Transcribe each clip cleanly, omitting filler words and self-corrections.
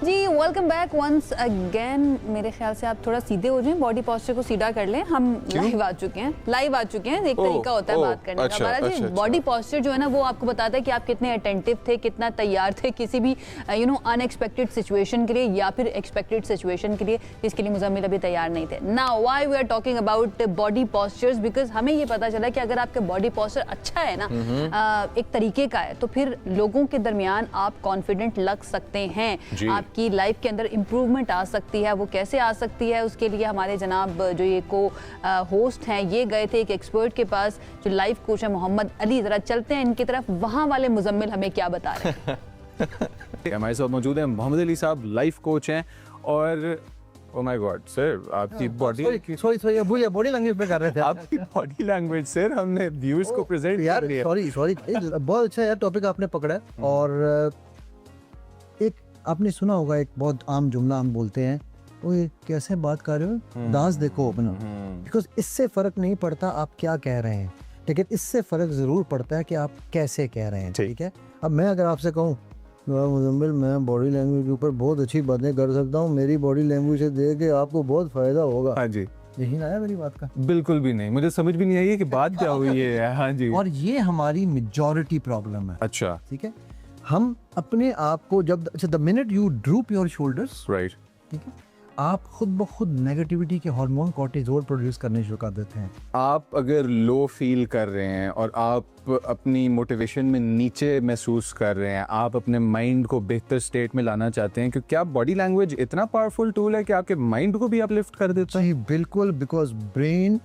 जी welcome back once again. मेरे ख्याल से आप थोड़ा सीधे हो जाएं, बॉडी पोस्चर को सीधा कर लें। हम लाइव आ चुके हैं एक तरीका होता है बात करने का। बाला जी, बॉडी पोस्चर जो है ना वो आपको बताता है कि आप कितने अटेंटिव थे, कितना तैयार थे किसी भी अनएक्सपेक्टेड सिचुएशन के लिए या फिर एक्सपेक्टेड सिचुएशन के लिए, जिसके लिए मुज़म्मिल अभी तैयार नहीं थे। Now why we are talking about body postures, because हमें ये पता चला कि अगर आपके बॉडी पोस्चर अच्छा है ना, एक तरीके का है, तो फिर लोगों के दरमियान आप कॉन्फिडेंट लग सकते हैं, आपकी लाइफ के अंदर इंप्रूवमेंट आ सकती है। वो कैसे आ सकती है, उसके लिए हमारे जनाब जो ये को होस्ट हैं ये गए थे एक एक्सपर्ट के पास जो लाइफ कोच है मोहम्मद अली। जरा चलते हैं इनकी तरफ, वहां वाले मुजम्मिल हमें क्या बता रहे हैं। हमारे साथ मौजूद हैं मोहम्मद अली साहब, लाइफ कोच हैं। और ओ माय गॉड सर, आपकी बॉडी सॉरी भूलिए, बॉडी लैंग्वेज पे कर रहे थे आपकी बॉडी लैंग्वेज सर हमने व्यूअर्स को प्रेजेंट कर दिया। सॉरी बहुत अच्छा यार टॉपिक आपने पकड़ा है। और एक आपने सुना होगा एक बहुत आम जुमला हम बोलते हैं, वो कैसे बात कर रहे हो, दांत देखो अपना। बिकॉज इससे फर्क नहीं पड़ता आप क्या कह रहे हैं, लेकिन इससे फर्क जरूर पड़ता है कि आप कैसे कह रहे हैं। ठीक है, अब मैं अगर आपसे कहूँ मुजम्मिल मैं बॉडी लैंग्वेज के ऊपर बहुत अच्छी बातें कर सकता हूँ, मेरी बॉडी लैंग्वेज से देख के आपको बहुत फायदा होगा। हाँ जी, यही ना है मेरी बात का? बिल्कुल भी नहीं, मुझे समझ भी नहीं आई कि बात क्या हुई है। हाँ जी, और ये हमारी मेजॉरिटी प्रॉब्लम है। अच्छा ठीक है, हम अपने आप को जब the minute you drupe your shoulders, right, ठीक है, आप खुद ब खुद नेगेटिविटी के हार्मोन कॉर्टिसोल प्रोड्यूस करने शुरू कर देते हैं। आप अगर लो फील कर रहे हैं और आप अपनी मोटिवेशन में नीचे महसूस कर रहे हैं, आप अपने माइंड को बेहतर स्टेट में लाना चाहते हैं, क्योंकि क्या बॉडी लैंग्वेज इतना पावरफुल टूल है कि आपके माइंड को भी अपलिफ्ट कर देता है? सही, बिल्कुल, because brain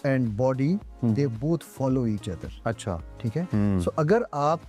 and body they both follow each other. अच्छा, ठीक है, सो अगर आप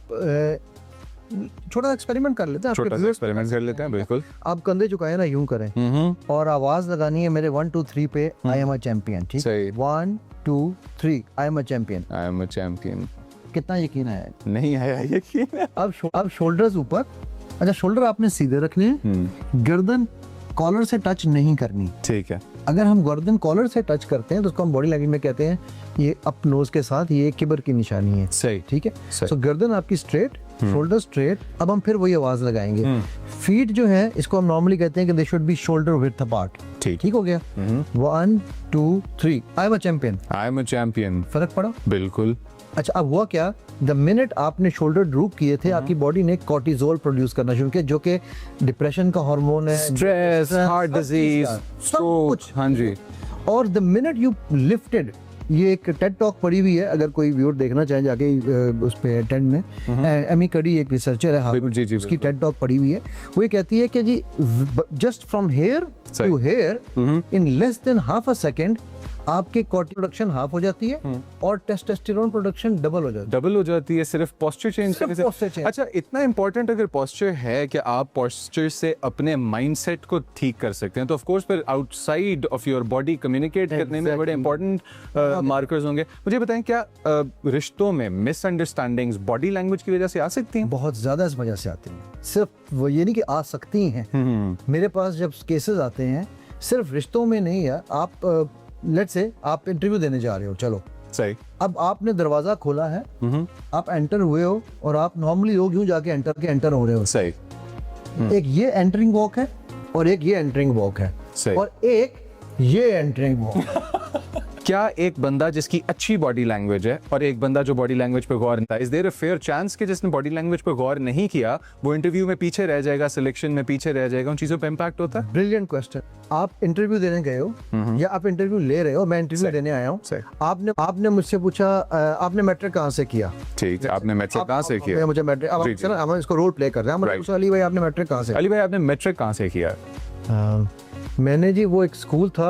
छोटा एक्सपेरिमेंट कर लेते हैं, छोटा सा एक्सपेरिमेंट कर लेते हैं। बिल्कुल, आप कंधे झुकाए ना, यूं करें और आवाज लगानी है मेरे 1 2 3 पे, आई एम अ चैंपियन। ठीक है, 1 2 3 I am a champion. I am a champion. कितना यकीन है? नहीं आया यकीन। अब शोल्डर्स ऊपर। अच्छा, शोल्डर आपने सीधे रखने हैं, गर्दन कॉलर से टच नहीं करनी। ठीक है, अगर हम गर्दन कॉलर से टच करते हैं तो उसको हम बॉडी लैंग्वेज में कहते हैं ये अप नोज के साथ, ये किबर की निशानी है। सही, ठीक है, सो गर्दन आपकी स्ट्रेट, शोल्डर स्ट्रेट। अब हम फिर वही आवाज लगाएंगे। फीट जो है इसको हम नॉर्मली कहते हैं कि they should be shoulder width apart. ठीक हो गया, 1 2 3 I am a champion. I am a champion. फर्क पड़ा? बिल्कुल। अच्छा, अब हुआ क्या, द मिनट आपने शोल्डर ड्रूप किए थे, आपकी बॉडी ने कॉर्टिसोल प्रोड्यूस करना शुरू किया, जो कि डिप्रेशन का हार्मोन है, स्ट्रेस, हार्ट डिजीज, सब कुछ। हाँ जी। और द मिनट यू लिफ्टेड, ये एक टेड टॉक पड़ी हुई है, अगर कोई व्यूअर देखना चाहे जाके उस पे टेड में, एमी कडी एक रिसर्चर है, उसकी टेड टॉक पड़ी हुई है। वो ये कहती है कि जी just from here to here in less than half a second आपके कॉर्टिसोल प्रोडक्शन हाफ हो जाती है और टेस्टोस्टेरोन प्रोडक्शन डबल हो जाती है सिर्फ पोस्चर चेंज करने से। अच्छा, इतना इंपॉर्टेंट अगर पोस्चर है कि आप पोस्चर से अपने माइंडसेट को ठीक कर सकते हैं, तो ऑफ कोर्स फिर outside of your body communicate करने में बड़े इंपॉर्टेंट मार्कर्स होंगे। मुझे बताएं, क्या रिश्तों में मिसअंडरस्टैंडिंग्स बॉडी लैंग्वेज की वजह से आ सकती हैं? बहुत ज्यादा इस वजह से आती हैं। सिर्फ वो ये नहीं कि आ सकती हैं, मेरे पास जब केसेस आते हैं सिर्फ रिश्तों में नहीं है। आप लेट्स से आप इंटरव्यू देने जा रहे हो, चलो सही, अब आपने दरवाजा खोला है, आप एंटर हुए हो और आप नॉर्मली लोग यूं जाके एंटर हो रहे हो। सही, एक ये एंटरिंग वॉक है और एक ये एंटरिंग वॉक है, सही, और एक ये एंटरिंग वॉक। क्या एक बंदा जिसकी अच्छी बॉडी लैंग्वेज है और एक बंदा जो बॉडी लैंग्वेज पे गौर नहीं था, is there a fair chance कि जिसने बॉडी लैंग्वेज पे गौर नहीं किया वो इंटरव्यू में पीछे रह जाएगा, सिलेक्शन में पीछे रह जाएगा, उन चीजों पे इंपैक्ट होता है? Brilliant question. आप इंटरव्यू देने गए हो या आप इंटरव्यू ले रहे हो, मैं इंटरव्यू देने आया हूँ, आपने मुझसे पूछा आपने मैट्रिक कहाँ से किया? ठीक है, आपने मैट्रिक कहाँ से किया? मुझे मैट्रिक, अब हम इसको रोल प्ले कर रहे हैं। मैंने पूछा अली भाई आपने मैट्रिक कहाँ से? अली भाई आपने मैट्रिक कहाँ से किया? मैंने जी वो एक स्कूल था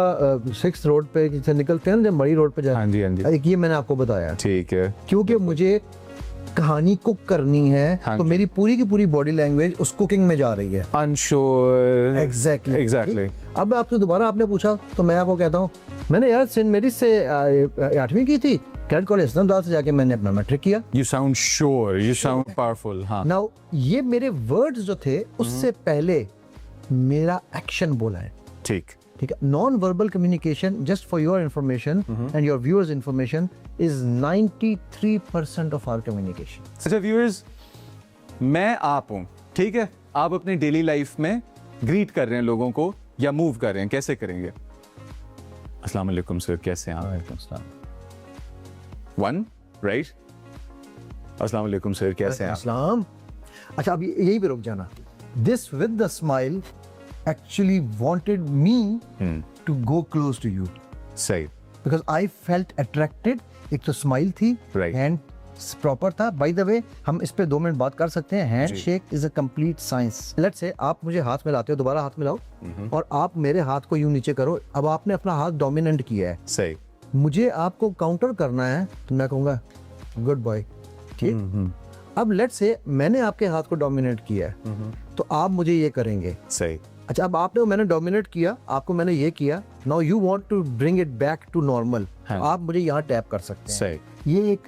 6th रोड पे जिसे निकलते हैं ना, मरी रोड पे जाते हैं। हाँ जी, हाँ जी, एक ये मैंने आपको बताया। ठीक है, क्योंकि मुझे कहानी कुक करनी है, तो मेरी पूरी की पूरी बॉडी लैंग्वेज उस कुकिंग में जा रही है। Unsure, exactly. अब आपसे दोबारा आपने पूछा तो मैं आपको कहता हूँ मैंने यार सेंट मेरी से 8वीं की थी, कैडेट कॉलेज इस्लामाबाद से जाके मैंने अपना मैट्रिक किया। You sound sure, you sound powerful. हाँ, नाउ ये मेरे वर्ड्स जो थे उससे पहले मेरा एक्शन बोला है। ठीक है, non verbal communication, just for your information and your viewers information, is 93% of our communication. अच्छा व्यूअर्स, मैं आप हूं, ठीक है, आप अपनी डेली लाइफ में ग्रीट कर रहे हैं लोगों को या मूव कर रहे हैं, कैसे करेंगे? अस्सलाम वालेकुम सर, कैसे हैं आप? One, right? अस्सलाम वालेकुम सर, कैसे हैं आप? अस्सलाम। अच्छा, अब यहीं पे रुक जाना। This with the smile actually wanted me to go close to you, सही, बिकॉज आई फेल्ट अट्रैक्टेड। एक तो स्माइल थी, Right. हैंड प्रॉपर था। बाय द वे, हम इस पे 2 मिनट बात कर सकते हैं। Hand shake is a complete science. Let's say आप मुझे हाथ मिलाते हो, दोबारा हाथ मिलाओ और आप मेरे हाथ को यूं नीचे करो। अब आपने अपना हाथ डोमिनेंट किया है, सही, मुझे आपको काउंटर करना है, तो मैं कहूंगा गुड बॉय, ठीक। अब लेट्स से मैंने आपके हाथ को डोमिनेट किया है, तो आप मुझे ये करेंगे। सही, अच्छा, अब आपने मैंने डोमिनेट किया, आपको मैंने ये किया, now you want to bring it back to normal, आप मुझे यहाँ टैप कर सकते हैं। सही। ये एक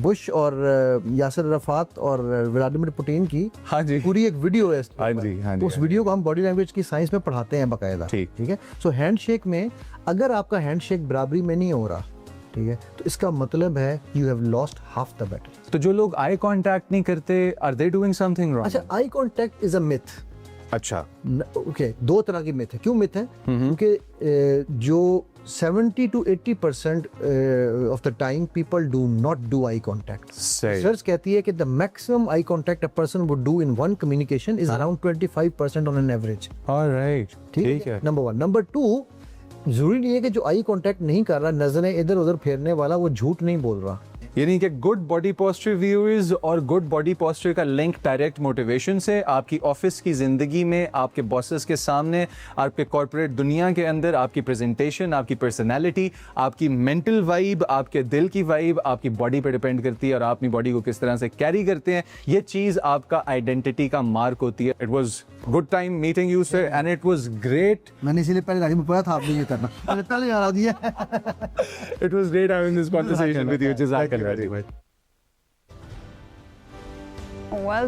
बुश और यासिर अराफात और व्लादिमीर पुतिन की हाँ जी, पूरी एक वीडियो है। हाँ जी, हाँ जी, उस वीडियो को हम बॉडी लैंग्वेज की साइंस में पढ़ाते हैं बाकायदा, ठीक। ठीक है। सो हैंडशेक में अगर आपका हैंडशेक बराबरी में नहीं हो रहा, ठीक है, तो इसका मतलब है you have lost half the battle. तो जो लोग आई कांटेक्ट नहीं करते, are they doing something wrong? अच्छा, eye contact is a myth. अच्छा, ओके, 2 तरह की मिथ है। क्यों मिथ है? क्योंकि जो 70 to 80% of the time people do not do eye contact. सही, रिसर्च कहती है कि the maximum eye contact a person would do in one communication is around 25% on an average. Alright, ठीक है, नंबर 1। नंबर 2, जरूरी नहीं है कि जो आई कांटेक्ट नहीं कर रहा, नजरें इधर उधर फेरने वाला, वो झूठ नहीं बोल रहा। यानी कि गुड बॉडी पोस्चर व्यूअर्स और गुड बॉडी पोस्चर का लिंक डायरेक्ट मोटिवेशन से आपकी ऑफिस की जिंदगी में, आपके बॉसेस के सामने, आपके कॉर्पोरेट दुनिया के अंदर, आपकी प्रेजेंटेशन, आपकी पर्सनालिटी, आपकी मेंटल वाइब, आपके दिल की वाइब आपकी बॉडी पे डिपेंड करती है और आप अपनी बॉडी को किस तरह से कैरी करते हैं, ये चीज आपका आइडेंटिटी का मार्क होती है। It was good time meeting you sir and it was great. मैंने इसीलिए पहले गाड़ी में पढ़ा था आपने ये करना, मैंने पहले याद दिया। It was great having this conversation with you. Jazakallah. Well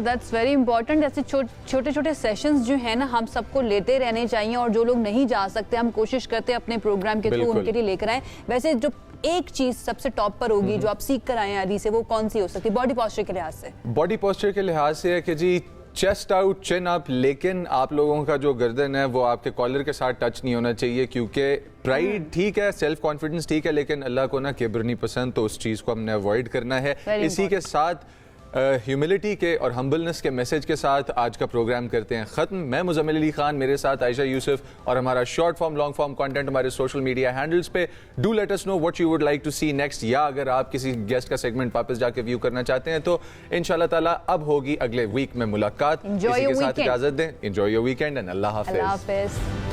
that's very important. ऐसे छोटे छोटे सेशंस जो है ना, हम सबको लेते रहने चाहिए, और जो लोग नहीं जा सकते हम कोशिश करते हैं अपने प्रोग्राम के थ्रू उनके लिए लेकर आए। वैसे जो एक चीज सबसे टॉप पर होगी जो आप सीख कर आए हैं अली से, वो कौन सी हो सकती है बॉडी पोस्चर के लिहाज से? बॉडी पोस्चर के लिहाज से है कि जी चेस्ट आउट, चिन अप, लेकिन आप लोगों का जो गर्दन है वो आपके कॉलर के साथ टच नहीं होना चाहिए, क्योंकि प्राइड ठीक है, सेल्फ कॉन्फिडेंस ठीक है, लेकिन अल्लाह को ना किब्र नहीं पसंद, तो उस चीज़ को हमने अवॉइड करना है। इसी के साथ ह्यूमिलिटी के और हम्बलनेस के मैसेज के साथ आज का प्रोग्राम करते हैं ख़त्म। मैं मुज़म्मिल अली खान, मेरे साथ आयशा यूसुफ, और हमारा short form long form content हमारे सोशल मीडिया हैंडल्स पे। Do let us know what you would like to see next, या अगर आप किसी गेस्ट का सेगमेंट वापस जाके व्यू करना चाहते हैं तो इंशाल्लाह ताला अब होगी अगले वीक में मुलाकात। इसी के साथ इजाजत दें, एंजॉय योर वीकेंड एंड अल्लाह हाफिज़।